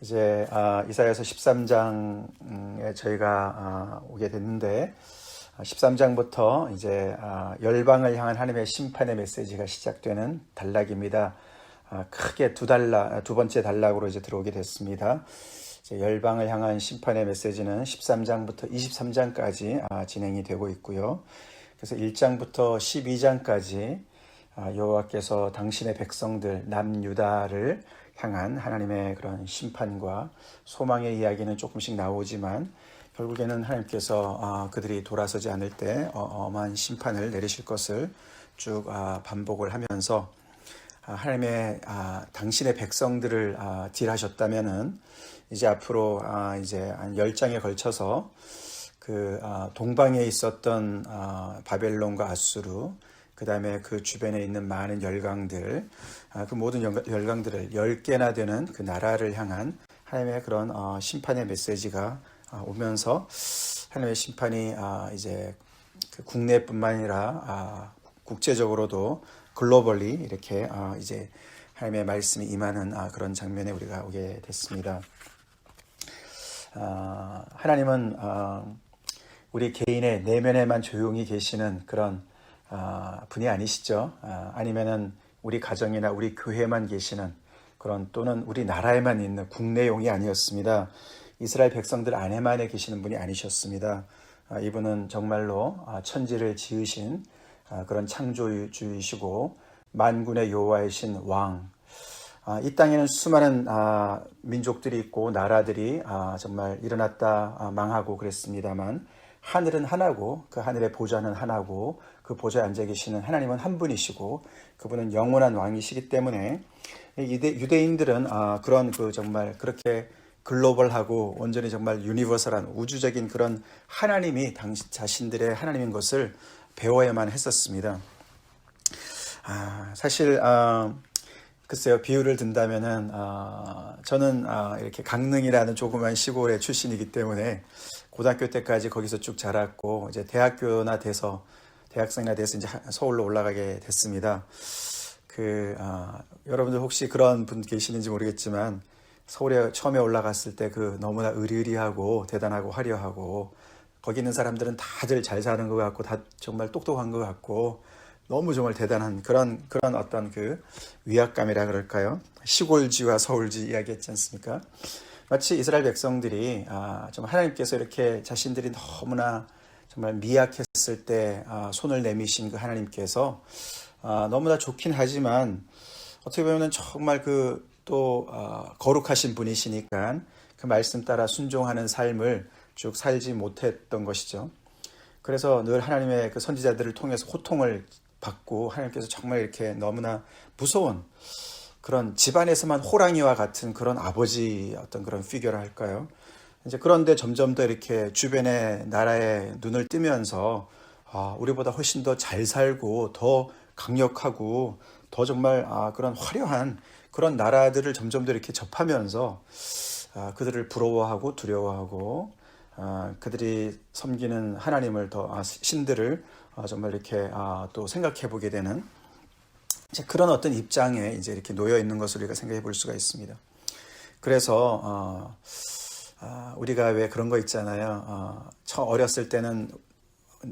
이제 이사야서 13장에 저희가 오게 됐는데 13장부터 이제 열방을 향한 하나님의 심판의 메시지가 시작되는 단락입니다. 크게 두 번째 단락으로 이제 들어오게 됐습니다. 이제 열방을 향한 심판의 메시지는 13장부터 23장까지 진행이 되고 있고요. 그래서 1장부터 12장까지 여호와께서 당신의 백성들 남유다를 향한 하나님의 그런 심판과 소망의 이야기는 조금씩 나오지만 결국에는 하나님께서 그들이 돌아서지 않을 때 엄한 심판을 내리실 것을 쭉 반복을 하면서 하나님의 당신의 백성들을 딜하셨다면은 이제 앞으로 이제 한 10장에 걸쳐서 그 동방에 있었던 바벨론과 아수르, 그 다음에 그 주변에 있는 많은 열강들, 그 모든 열강들을 10개나 되는 그 나라를 향한 하나님의 그런 심판의 메시지가 오면서 하나님의 심판이 이제 그 국내뿐만 아니라 국제적으로도 글로벌리 이렇게 이제 하나님의 말씀이 임하는 그런 장면에 우리가 오게 됐습니다. 하나님은 우리 개인의 내면에만 조용히 계시는 그런 분이 아니시죠. 아니면은 우리 가정이나 우리 교회만 계시는 그런 또는 우리 나라에만 있는 국내용이 아니었습니다. 이스라엘 백성들 안에만 계시는 분이 아니셨습니다. 이분은 정말로 천지를 지으신 그런 창조주이시고 만군의 여호와이신 왕. 이 땅에는 수많은 민족들이 있고 나라들이 정말 일어났다 망하고 그랬습니다만 하늘은 하나고 그 하늘의 보좌는 하나고 그 보좌에 앉아 계시는 하나님은 한 분이시고 그분은 영원한 왕이시기 때문에 유대인들은 그런 그 정말 그렇게 글로벌하고 온전히 정말 유니버설한 우주적인 그런 하나님이 자신들의 하나님인 것을 배워야만 했었습니다. 사실 글쎄요, 비유를 든다면은 저는 이렇게 강릉이라는 조그만 시골의 출신이기 때문에 고등학교 때까지 거기서 쭉 자랐고 이제 대학생이나 돼서 이제 서울로 올라가게 됐습니다. 여러분들 혹시 그런 분 계시는지 모르겠지만 서울에 처음에 올라갔을 때 너무나 의리의리하고 대단하고 화려하고 거기 있는 사람들은 다들 잘 사는 것 같고 다 정말 똑똑한 것 같고 너무 정말 대단한 그런 어떤 그 위압감이라 그럴까요? 시골지와 서울지 이야기했지 않습니까? 마치 이스라엘 백성들이 좀 하나님께서 이렇게 자신들이 너무나 정말 미약했을 때 손을 내미신 그 하나님께서 너무나 좋긴 하지만 어떻게 보면 정말 또 거룩하신 분이시니까 그 말씀 따라 순종하는 삶을 쭉 살지 못했던 것이죠. 그래서 늘 하나님의 그 선지자들을 통해서 호통을 받고 하나님께서 정말 이렇게 너무나 무서운 그런 집안에서만 호랑이와 같은 그런 아버지 어떤 그런 피규어라 할까요? 이제 그런데 점점 더 이렇게 주변의 나라에 눈을 뜨면서 우리보다 훨씬 더 잘 살고 더 강력하고 더 정말 그런 화려한 그런 나라들을 점점 더 이렇게 접하면서 그들을 부러워하고 두려워하고 그들이 섬기는 하나님을 신들을 정말 이렇게 또 생각해 보게 되는 이제 그런 어떤 입장에 이제 이렇게 놓여 있는 것을 우리가 생각해 볼 수가 있습니다. 그래서 우리가 왜 그런 거 있잖아요. 어렸을 때는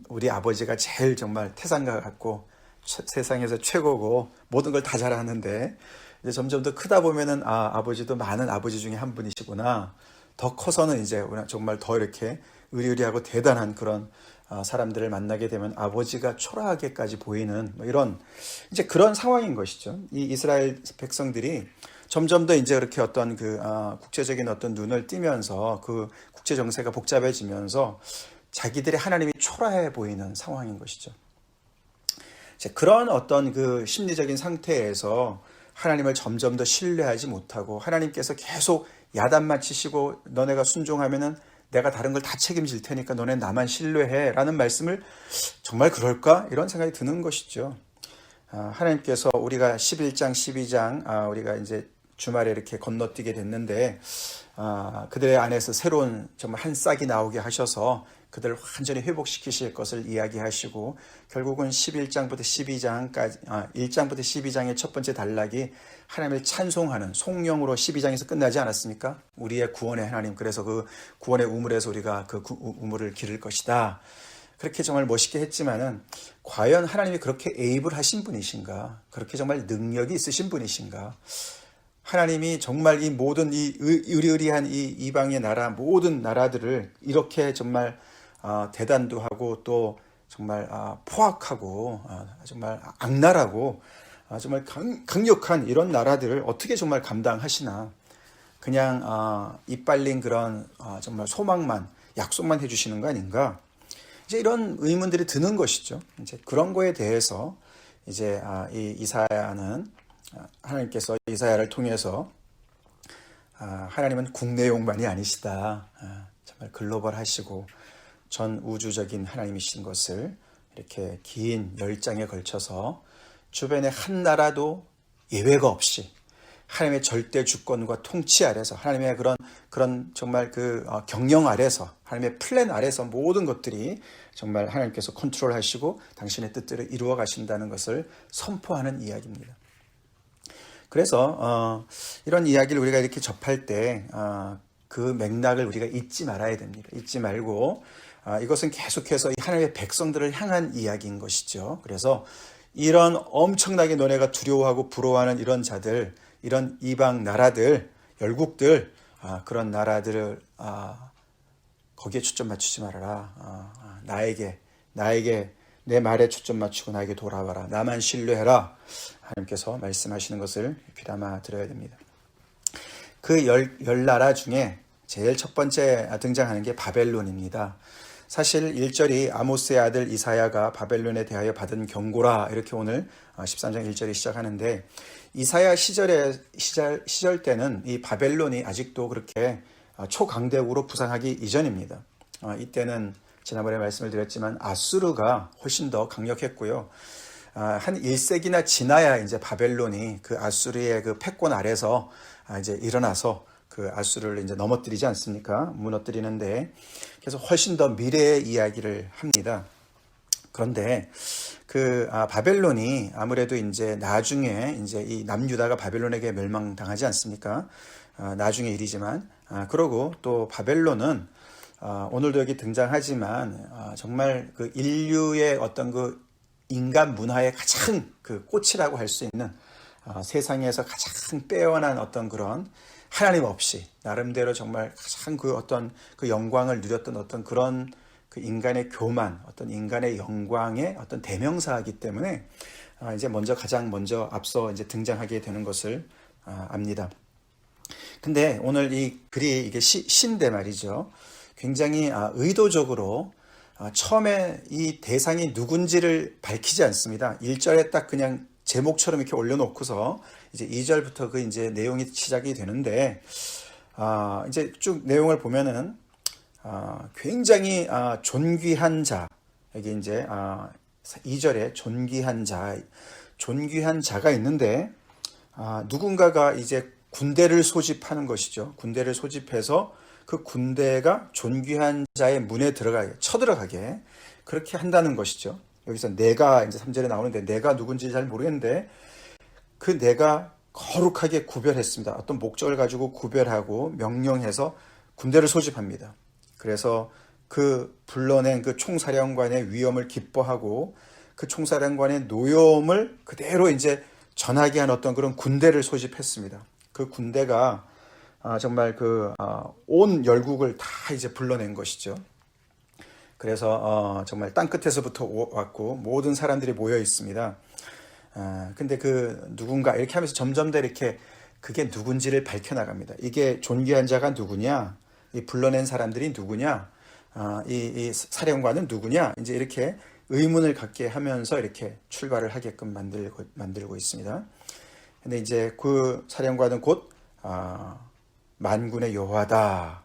우리 아버지가 제일 정말 태산과 같고 세상에서 최고고 모든 걸 다 잘하는데 이제 점점 더 크다 보면은 아버지도 많은 아버지 중에 한 분이시구나. 더 커서는 이제 정말 더 이렇게 의리의리하고 대단한 그런 사람들을 만나게 되면 아버지가 초라하게까지 보이는 이런 이제 그런 상황인 것이죠. 이 이스라엘 백성들이 점점 더 이제 그렇게 어떤 국제적인 어떤 눈을 띄면서 그 국제 정세가 복잡해지면서 자기들의 하나님이 초라해 보이는 상황인 것이죠. 이제 그런 어떤 그 심리적인 상태에서 하나님을 점점 더 신뢰하지 못하고 하나님께서 계속 야단 맞히시고 너네가 순종하면은 내가 다른 걸 다 책임질 테니까 너네 나만 신뢰해 라는 말씀을 정말 그럴까? 이런 생각이 드는 것이죠. 하나님께서 우리가 11장, 12장 우리가 이제 주말에 이렇게 건너뛰게 됐는데 그들의 안에서 새로운 정말 한 싹이 나오게 하셔서 그들을 완전히 회복시키실 것을 이야기하시고, 결국은 11장부터 12장까지 1장부터 12장의 첫 번째 단락이 하나님을 찬송하는 송영으로 12장에서 끝나지 않았습니까? 우리의 구원의 하나님, 그래서 그 구원의 우물에서 우리가 그 우물을 기를 것이다. 그렇게 정말 멋있게 했지만은, 과연 하나님이 그렇게 에입을 하신 분이신가? 그렇게 정말 능력이 있으신 분이신가? 하나님이 정말 이 모든 이 의리의리한 이 이방의 나라, 모든 나라들을 이렇게 정말 대단도 하고 또 정말 포악하고 정말 악랄하고 정말 강력한 이런 나라들을 어떻게 정말 감당하시나? 그냥 이빨린 그런 정말 소망만, 약속만 해주시는 거 아닌가? 이제 이런 의문들이 드는 것이죠. 이제 그런 거에 대해서 이제 이 이사야는, 하나님께서 이사야를 통해서 하나님은 국내용만이 아니시다, 정말 글로벌하시고 전 우주적인 하나님이신 것을 이렇게 긴 10장에 걸쳐서 주변의 한 나라도 예외가 없이 하나님의 절대 주권과 통치 아래서, 하나님의 그런 정말 그 경영 아래서, 하나님의 플랜 아래서 모든 것들이 정말 하나님께서 컨트롤하시고 당신의 뜻대로 이루어 가신다는 것을 선포하는 이야기입니다. 그래서 이런 이야기를 우리가 이렇게 접할 때 그 맥락을 우리가 잊지 말아야 됩니다. 잊지 말고 이것은 계속해서 하나님의 백성들을 향한 이야기인 것이죠. 그래서 이런 엄청나게 너네가 두려워하고 부러워하는 이런 자들, 이런 이방 나라들, 열국들, 그런 나라들을 거기에 초점 맞추지 말아라. 나에게 내 말에 초점 맞추고 나에게 돌아와라. 나만 신뢰해라. 하나님께서 말씀하시는 것을 귀담아 들어야 됩니다. 그 열 나라 중에 제일 첫 번째 등장하는 게 바벨론입니다. 사실 1절이 아모스의 아들 이사야가 바벨론에 대하여 받은 경고라, 이렇게 오늘 13장 1절이 시작하는데, 이사야 시절 때는 이 바벨론이 아직도 그렇게 초강대국으로 부상하기 이전입니다. 이때는 지난번에 말씀을 드렸지만 아수르가 훨씬 더 강력했고요. 한 1세기나 지나야 이제 바벨론이 그 아수르의 그 패권 아래서 이제 일어나서 그 아수르를 이제 넘어뜨리지 않습니까? 무너뜨리는데, 그래서 훨씬 더 미래의 이야기를 합니다. 그런데 그 바벨론이 아무래도 이제 나중에 이제 이 남유다가 바벨론에게 멸망당하지 않습니까? 나중의 일이지만, 그러고 또 바벨론은 오늘도 여기 등장하지만 정말 그 인류의 어떤 그 인간 문화의 가장 그 꽃이라고 할 수 있는, 세상에서 가장 빼어난 어떤 그런, 하나님 없이 나름대로 정말 가장 그 어떤 그 영광을 누렸던 어떤 그런 그 인간의 교만, 어떤 인간의 영광의 어떤 대명사이기 때문에 이제 가장 먼저 앞서 이제 등장하게 되는 것을 압니다. 근데 오늘 이 글이 이게 시인데 말이죠. 굉장히 의도적으로 처음에 이 대상이 누군지를 밝히지 않습니다. 1절에 딱 그냥 제목처럼 이렇게 올려놓고서 이제 2절부터 그 이제 내용이 시작이 되는데, 이제 쭉 내용을 보면은 굉장히 존귀한 자, 여기 이제 2절에 존귀한 자가 있는데, 누군가가 이제 군대를 소집하는 것이죠. 군대를 소집해서 그 군대가 존귀한 자의 문에 쳐들어가게 그렇게 한다는 것이죠. 여기서 내가 이제 3절에 나오는데, 내가 누군지 잘 모르겠는데 그 내가 거룩하게 구별했습니다. 어떤 목적을 가지고 구별하고 명령해서 군대를 소집합니다. 그래서 그 불러낸 그 총사령관의 위엄을 기뻐하고 그 총사령관의 노여움을 그대로 이제 전하게 한 어떤 그런 군대를 소집했습니다. 그 군대가 정말 온 열국을 다 이제 불러낸 것이죠. 그래서 정말 땅끝에서부터 왔고 모든 사람들이 모여 있습니다. 근데 그 누군가 이렇게 하면서 점점 더 이렇게 그게 누군지를 밝혀나갑니다. 이게 존귀한 자가 누구냐? 이 불러낸 사람들이 누구냐? 이 사령관은 누구냐? 이제 이렇게 의문을 갖게 하면서 이렇게 출발을 하게끔 만들고 있습니다. 근데 이제 그 사령관은 곧 만군의 여호와다.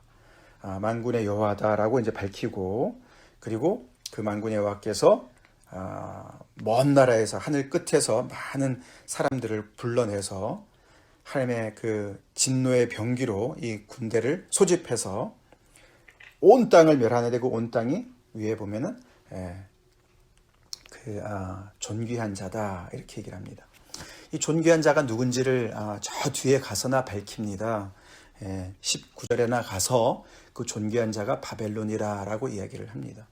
만군의 여호와다라고 이제 밝히고, 그리고 그 만군의 여호와께서 먼 나라에서 하늘 끝에서 많은 사람들을 불러내서 하나님의 그 진노의 병기로 이 군대를 소집해서 온 땅을 멸하는데, 그 온 땅이 위에 보면은 존귀한 자다 이렇게 얘기를 합니다. 이 존귀한 자가 누군지를 저 뒤에 가서나 밝힙니다. 19절에나 가서 그 존귀한 자가 바벨론이라고 이야기를 합니다.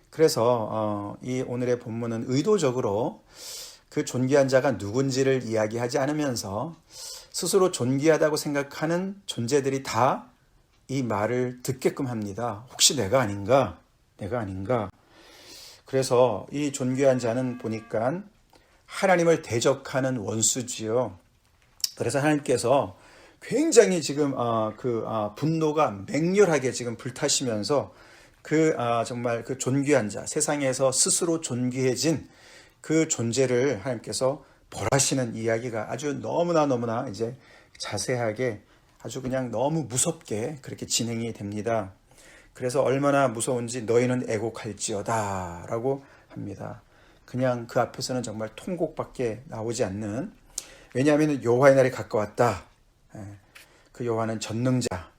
그래서 이 오늘의 본문은 의도적으로 그 존귀한 자가 누군지를 이야기하지 않으면서 스스로 존귀하다고 생각하는 존재들이 다 이 말을 듣게끔 합니다. 혹시 내가 아닌가? 내가 아닌가? 그래서 이 존귀한 자는 보니까 하나님을 대적하는 원수지요. 그래서 하나님께서 굉장히 지금 분노가 맹렬하게 지금 불타시면서 정말 그 존귀한 자, 세상에서 스스로 존귀해진 그 존재를 하나님께서 벌하시는 이야기가 아주 너무나 이제 자세하게 아주 그냥 너무 무섭게 그렇게 진행이 됩니다. 그래서 얼마나 무서운지 너희는 애곡할지어다 라고 합니다. 그냥 그 앞에서는 정말 통곡밖에 나오지 않는, 왜냐하면 여호와의 날이 가까웠다. 그 여호와는 전능자,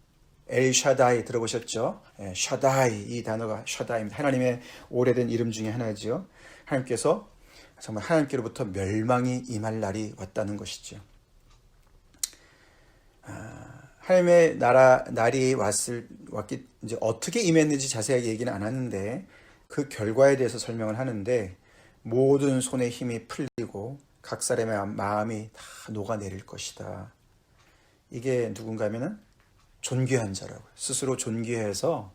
엘 샤다이 들어보셨죠? 샤다이, 이 단어가 샤다이입니다. 하나님의 오래된 이름 중에 하나죠. 하나님께서 정말 하나님께로부터 멸망이 임할 날이 왔다는 것이죠. 하나님의 날이 왔기, 이제 어떻게 임했는지 자세하게 얘기는 안 하는데 그 결과에 대해서 설명을 하는데, 모든 손의 힘이 풀리고 각 사람의 마음이 다 녹아내릴 것이다. 이게 누군가 하면은 존귀한 자라고요. 스스로 존귀해서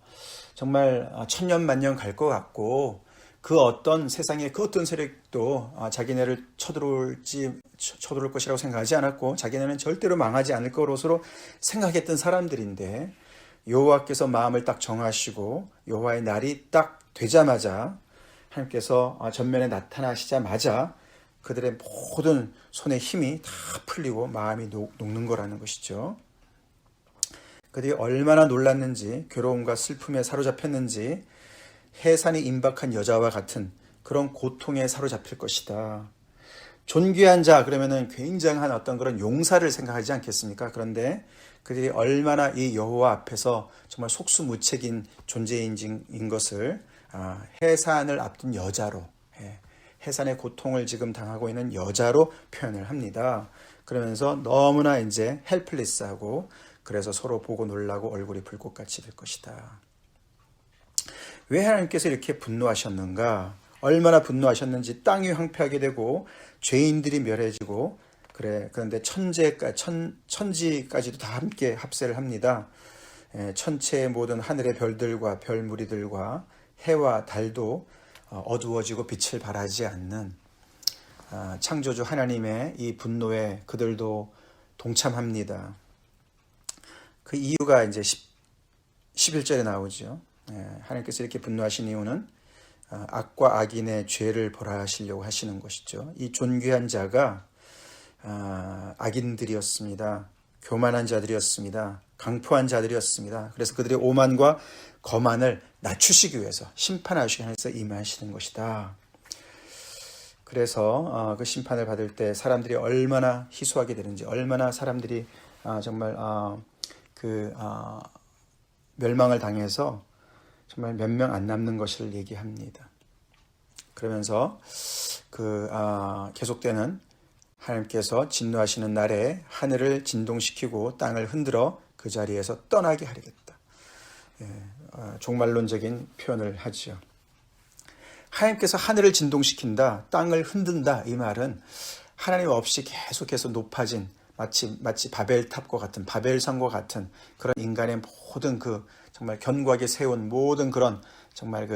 정말 천년만년 갈 것 같고, 그 어떤 세상의 그 어떤 세력도 자기네를 쳐들어올 것이라고 생각하지 않았고, 자기네는 절대로 망하지 않을 것으로 생각했던 사람들인데, 여호와께서 마음을 딱 정하시고 여호와의 날이 딱 되자마자, 하나님께서 전면에 나타나시자마자 그들의 모든 손의 힘이 다 풀리고 마음이 녹는 거라는 것이죠. 그들이 얼마나 놀랐는지, 괴로움과 슬픔에 사로잡혔는지, 해산이 임박한 여자와 같은 그런 고통에 사로잡힐 것이다. 존귀한 자 그러면은 굉장한 어떤 그런 용사를 생각하지 않겠습니까? 그런데 그들이 얼마나 이 여호와 앞에서 정말 속수무책인 존재인 것을 해산을 앞둔 여자로, 해산의 고통을 지금 당하고 있는 여자로 표현을 합니다. 그러면서 너무나 이제 헬플리스하고, 그래서 서로 보고 놀라고 얼굴이 불꽃같이 될 것이다. 왜 하나님께서 이렇게 분노하셨는가? 얼마나 분노하셨는지, 땅이 황폐하게 되고 죄인들이 멸해지고, 그런데 천지까지도 다 함께 합세를 합니다. 천체의 모든 하늘의 별들과 별 무리들과 해와 달도 어두워지고 빛을 발하지 않는 창조주 하나님의 이 분노에 그들도 동참합니다. 그 이유가 이제 11절에 나오죠. 하나님께서 이렇게 분노하신 이유는 악과 악인의 죄를 벌하시려고 하시는 것이죠. 이 존귀한 자가 악인들이었습니다. 교만한 자들이었습니다. 강포한 자들이었습니다. 그래서 그들의 오만과 거만을 낮추시기 위해서, 심판하시기 위해서 임하시는 것이다. 그래서 그 심판을 받을 때 사람들이 얼마나 희소하게 되는지, 얼마나 사람들이 정말 멸망을 당해서 정말 몇 명 안 남는 것을 얘기합니다. 그러면서 계속되는 하나님께서 진노하시는 날에 하늘을 진동시키고 땅을 흔들어 그 자리에서 떠나게 하리겠다. 종말론적인 표현을 하죠. 하나님께서 하늘을 진동시킨다, 땅을 흔든다, 이 말은 하나님 없이 계속해서 높아진 마치 바벨탑과 같은, 바벨산과 같은 그런 인간의 모든 정말 견고하게 세운 모든 그런 정말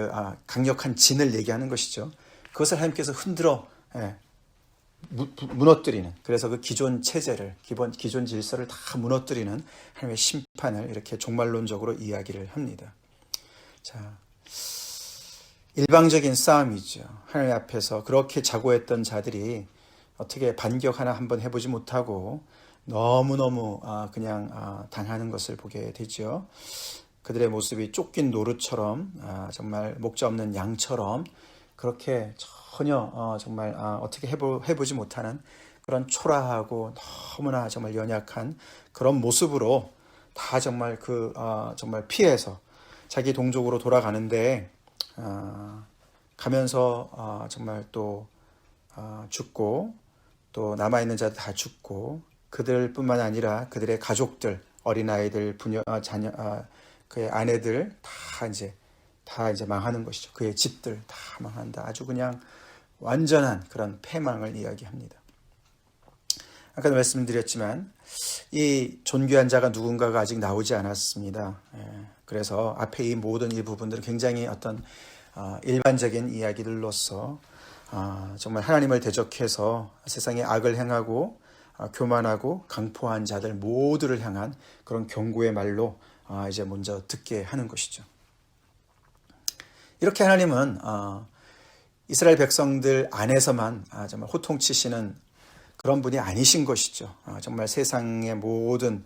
강력한 진을 얘기하는 것이죠. 그것을 하나님께서 흔들어 무너뜨리는, 그래서 그 기존 체제를, 기존 질서를 다 무너뜨리는 하나님의 심판을 이렇게 종말론적으로 이야기를 합니다. 자, 일방적인 싸움이죠. 하나님 앞에서 그렇게 자고했던 자들이 어떻게 반격 하나 한번 해보지 못하고 너무너무 그냥 당하는 것을 보게 되죠. 그들의 모습이 쫓긴 노루처럼, 정말 목자 없는 양처럼 그렇게 전혀 정말 어떻게 해보지 못하는 그런 초라하고 너무나 정말 연약한 그런 모습으로 다 정말 정말 피해서 자기 동족으로 돌아가는데 가면서 정말 또 죽고 또 남아있는 자들 다 죽고 그들뿐만 아니라 그들의 가족들, 어린아이들, 부녀, 자녀, 그의 아내들 다 이제 망하는 것이죠. 그의 집들 다 망한다. 아주 그냥 완전한 그런 패망을 이야기합니다. 아까도 말씀드렸지만 이 존귀한 자가 누군가가 아직 나오지 않았습니다. 그래서 앞에 이 모든 이 부분들은 굉장히 어떤 일반적인 이야기들로서 정말 하나님을 대적해서 세상에 악을 행하고 교만하고 강포한 자들 모두를 향한 그런 경고의 말로 이제 먼저 듣게 하는 것이죠. 이렇게 하나님은 이스라엘 백성들 안에서만 정말 호통치시는 그런 분이 아니신 것이죠. 정말 세상의 모든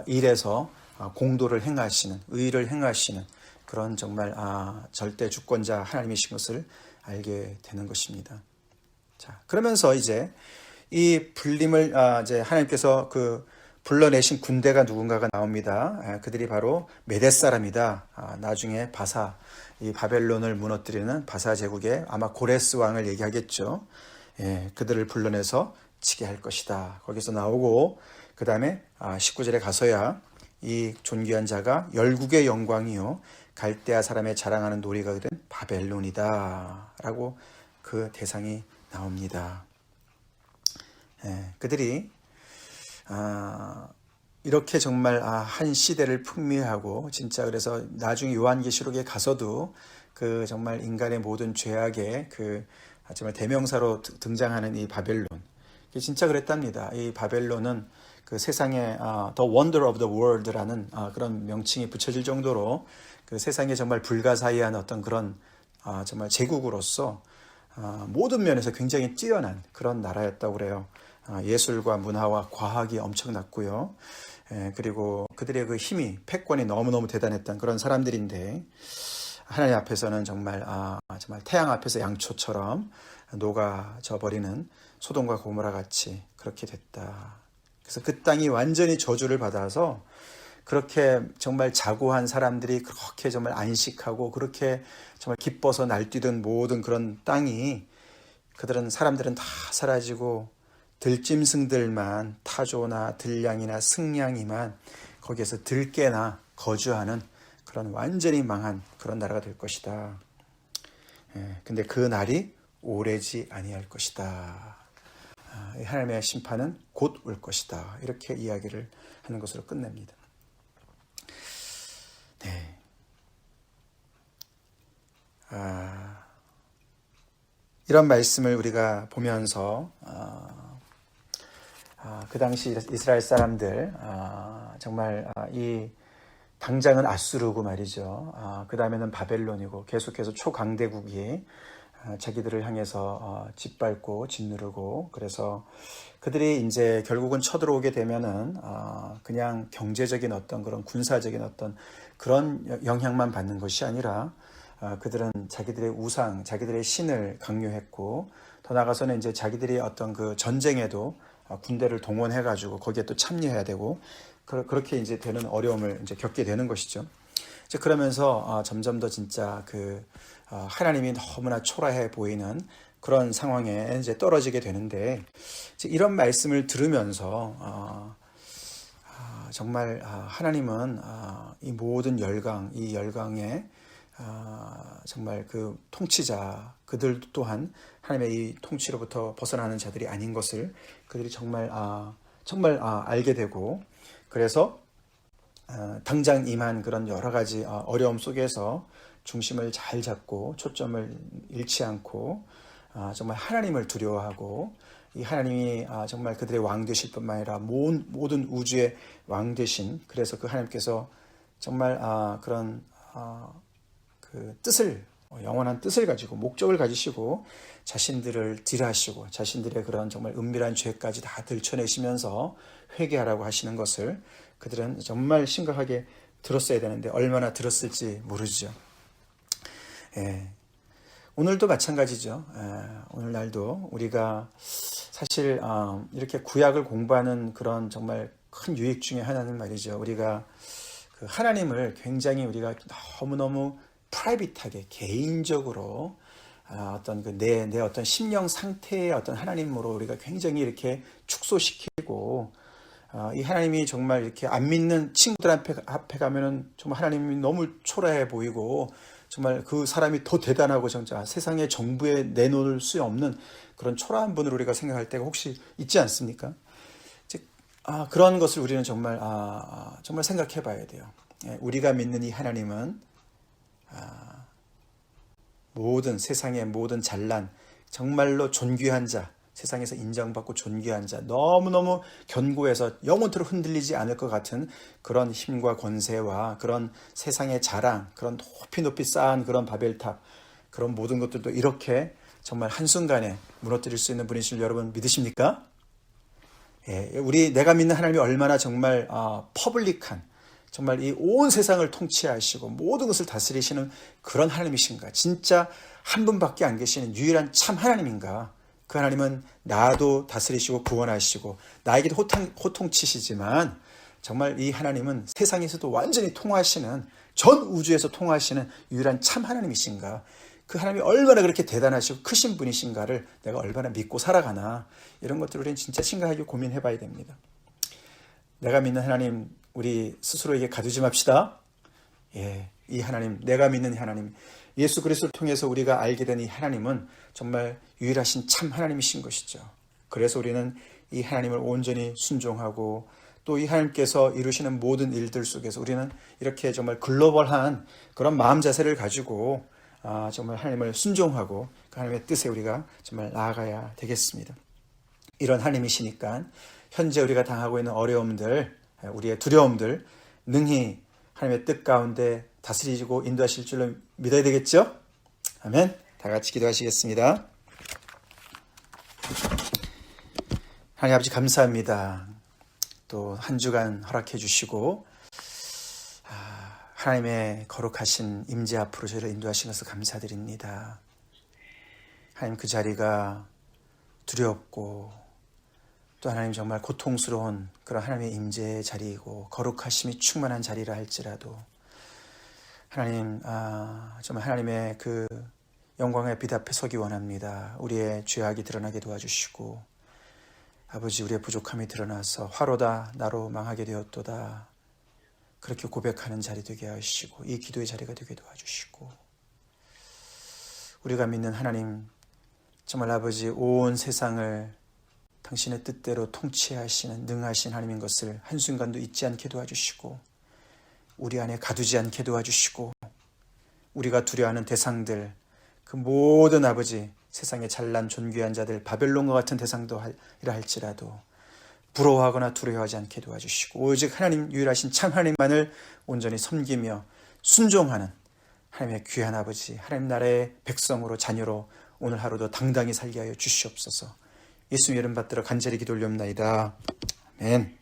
일에서 공도를 행하시는, 의를 행하시는 그런 정말 절대 주권자 하나님이신 것을 알게 되는 것입니다. 자, 그러면서 이제 이 불림을 이제 하나님께서 불러내신 군대가 누군가가 나옵니다. 그들이 바로 메대 사람이다. 나중에 이 바벨론을 무너뜨리는 바사 제국의 아마 고레스 왕을 얘기하겠죠. 그들을 불러내서 치게 할 것이다. 거기서 나오고 그 다음에 19절에 가서야 이 존귀한 자가 열국의 영광이요 갈대아 사람의 자랑하는 놀이가 된 바벨론이다 라고 그 대상이 나옵니다. 그들이 이렇게 정말 한 시대를 풍미하고 진짜 그래서 나중에 요한계시록에 가서도 정말 인간의 모든 죄악의 정말 대명사로 등장하는 이 바벨론, 진짜 그랬답니다. 이 바벨론은 세상의 The Wonder of the World라는 그런 명칭이 붙여질 정도로 세상에 정말 불가사의한 어떤 그런 정말 제국으로서 모든 면에서 굉장히 뛰어난 그런 나라였다고 그래요. 예술과 문화와 과학이 엄청났고요. 그리고 그들의 힘이, 패권이 너무너무 대단했던 그런 사람들인데 하나님 앞에서는 정말 태양 앞에서 양초처럼 녹아져 버리는 소돔과 고모라 같이 그렇게 됐다. 그래서 그 땅이 완전히 저주를 받아서 그렇게 정말 자고한 사람들이 그렇게 정말 안식하고 그렇게 정말 기뻐서 날뛰던 모든 그런 땅이 사람들은 다 사라지고 들짐승들만 타조나 들량이나 승냥이만 거기에서 들깨나 거주하는 그런 완전히 망한 그런 나라가 될 것이다. 근데 그 날이 오래지 아니할 것이다. 하나님의 심판은 곧 올 것이다. 이렇게 이야기를 하는 것으로 끝냅니다. 네. 이런 말씀을 우리가 보면서 그 당시 이스라엘 사람들 정말 이 당장은 아수르고 말이죠. 그 다음에는 바벨론이고 계속해서 초강대국이 자기들을 향해서 짓밟고 짓누르고 그래서 그들이 이제 결국은 쳐들어오게 되면은 그냥 경제적인 어떤 그런 군사적인 어떤 그런 영향만 받는 것이 아니라 그들은 자기들의 우상, 자기들의 신을 강요했고 더 나아가서는 이제 자기들이 어떤 전쟁에도 군대를 동원해가지고 거기에 또 참여해야 되고 그렇게 이제 되는 어려움을 이제 겪게 되는 것이죠. 이제 그러면서 점점 더 진짜 하나님이 너무나 초라해 보이는 그런 상황에 이제 떨어지게 되는데 이제 이런 말씀을 들으면서 정말 하나님은 이 모든 이 열강의 정말 통치자 그들 또한 하나님의 이 통치로부터 벗어나는 자들이 아닌 것을 그들이 정말 알게 되고 그래서 당장 임한 그런 여러 가지 어려움 속에서 중심을 잘 잡고 초점을 잃지 않고 정말 하나님을 두려워하고 이 하나님이 정말 그들의 왕 되실 뿐만 아니라 모든 우주의 왕 되신 그래서 그 하나님께서 정말 그런 뜻을 영원한 뜻을 가지고 목적을 가지시고 자신들을 딜하시고 자신들의 그런 정말 은밀한 죄까지 다 들춰내시면서 회개하라고 하시는 것을 그들은 정말 심각하게 들었어야 되는데 얼마나 들었을지 모르죠. 오늘도 마찬가지죠. 오늘날도 우리가 사실 이렇게 구약을 공부하는 그런 정말 큰 유익 중에 하나는 말이죠. 우리가 그 하나님을 굉장히 우리가 너무너무 프라이빗하게 개인적으로 어떤 내 어떤 심령 상태의 어떤 하나님으로 우리가 굉장히 이렇게 축소시키고 이 하나님이 정말 이렇게 안 믿는 친구들 앞에 가면은 정말 하나님이 너무 초라해 보이고 정말 그 사람이 더 대단하고 진짜 세상의 정부에 내놓을 수 없는 그런 초라한 분으로 우리가 생각할 때가 혹시 있지 않습니까? 그런 것을 우리는 정말 정말 생각해 봐야 돼요. 우리가 믿는 이 하나님은 모든 세상의 모든 잘난 정말로 존귀한 자, 세상에서 인정받고 존귀한 자, 너무너무 견고해서 영원토록 흔들리지 않을 것 같은 그런 힘과 권세와 그런 세상의 자랑, 그런 높이 쌓은 그런 바벨탑, 그런 모든 것들도 이렇게 정말 한순간에 무너뜨릴 수 있는 분이신 줄 여러분 믿으십니까? 내가 믿는 하나님이 얼마나 정말 퍼블릭한, 정말 이 온 세상을 통치하시고 모든 것을 다스리시는 그런 하나님이신가? 진짜 한 분밖에 안 계시는 유일한 참 하나님인가? 그 하나님은 나도 다스리시고 구원하시고 나에게도 호통치시지만 정말 이 하나님은 세상에서도 완전히 통하시는, 전 우주에서 통하시는 유일한 참 하나님이신가? 그 하나님이 얼마나 그렇게 대단하시고 크신 분이신가를 내가 얼마나 믿고 살아가나, 이런 것들을 우리는 진짜 심각하게 고민해 봐야 됩니다. 내가 믿는 하나님 우리 스스로에게 가두지 맙시다. 이 하나님, 내가 믿는 하나님, 예수 그리스도를 통해서 우리가 알게 된 이 하나님은 정말 유일하신 참 하나님이신 것이죠. 그래서 우리는 이 하나님을 온전히 순종하고 또 이 하나님께서 이루시는 모든 일들 속에서 우리는 이렇게 정말 글로벌한 그런 마음 자세를 가지고 정말 하나님을 순종하고 그 하나님의 뜻에 우리가 정말 나아가야 되겠습니다. 이런 하나님이시니까 현재 우리가 당하고 있는 어려움들, 우리의 두려움들 능히 하나님의 뜻 가운데 다스리시고 인도하실 줄로 믿어야 되겠죠? 아멘. 다 같이 기도하시겠습니다. 하나님 아버지 감사합니다. 또 한 주간 허락해 주시고 하나님의 거룩하신 임재 앞으로 저희를 인도하신 것을 감사드립니다. 하나님 그 자리가 두렵고 또 하나님 정말 고통스러운 그런 하나님의 임재의 자리이고 거룩하심이 충만한 자리라 할지라도 하나님 정말 하나님의 그 영광의 빛 앞에 서기 원합니다. 우리의 죄악이 드러나게 도와주시고 아버지 우리의 부족함이 드러나서 화로다 나로 망하게 되었도다 그렇게 고백하는 자리 되게 하시고 이 기도의 자리가 되게 도와주시고 우리가 믿는 하나님 정말 아버지 온 세상을 당신의 뜻대로 통치하시는 능하신 하나님인 것을 한순간도 잊지 않게 도와주시고 우리 안에 가두지 않게 도와주시고 우리가 두려워하는 대상들 그 모든 아버지 세상의 잘난 존귀한 자들 바벨론과 같은 대상도 이라 할지라도 부러워하거나 두려워하지 않게 도와주시고 오직 하나님 유일하신 참 하나님만을 온전히 섬기며 순종하는 하나님의 귀한 아버지 하나님 나라의 백성으로 자녀로 오늘 하루도 당당히 살게 하여 주시옵소서. 예수님 이름 받들어 간절히 기도 올리옵나이다. 아멘.